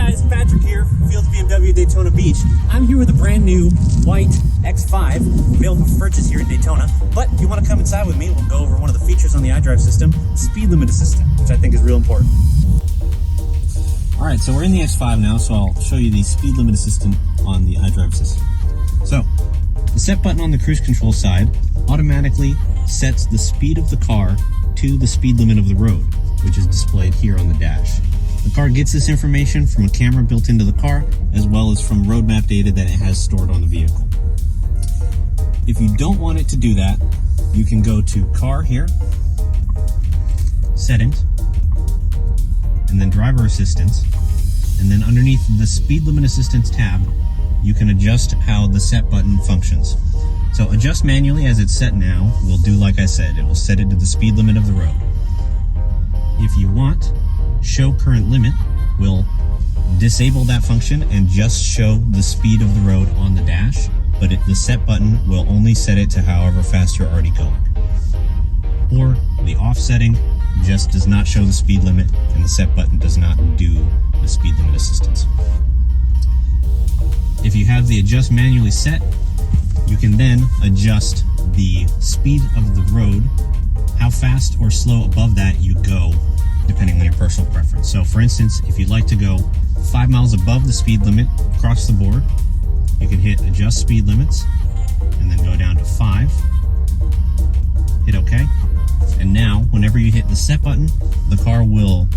guys, Patrick here, Fields BMW Daytona Beach. I'm here with a brand new white X5 available for purchase here in Daytona. But if you want to come inside with me, we'll go over one of the features on the iDrive system, speed limit assistant, which I think is real important. Alright, so we're in the X5 now, so I'll show you the speed limit assistant on the iDrive system. So, the set button on the cruise control side automatically sets the speed of the car to the speed limit of the road, which is displayed here on the dash. The car gets this information from a camera built into the car, as well as from road map data that it has stored on the vehicle. If you don't want it to do that, you can go to Car here, Settings, and then Driver Assistance, and then underneath the Speed Limit Assistance tab, you can adjust how the set button functions. So adjust manually as it's set now will do like I said, it will set it to the speed limit of the road. If you want, Show Current Limit will disable that function and just show the speed of the road on the dash, but the set button will only set it to however fast you're already going. Or the off setting just does not show the speed limit and the set button does not do the speed limit assistance. If you have the adjust manually set, you can then adjust the speed of the road, how fast or slow above that you go, depending on your personal preference. So for instance, if you'd like to go 5 miles above the speed limit across the board, you can hit adjust speed limits and then go down to 5, hit OK. And now whenever you hit the set button, the car will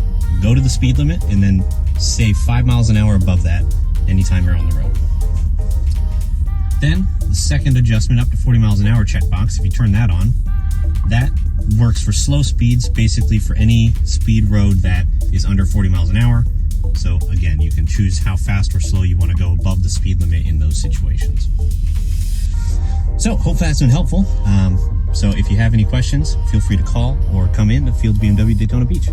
go to the speed limit and then say 5 miles an hour above that anytime you're on the road. Then the second adjustment up to 40 miles an hour checkbox, if you turn that on, that works for slow speeds, basically for any speed road that is under 40 miles an hour. So again, you can choose how fast or slow you want to go above the speed limit in those situations. So hopefully that's been helpful. So if you have any questions, feel free to call or come in to Fields BMW Daytona Beach.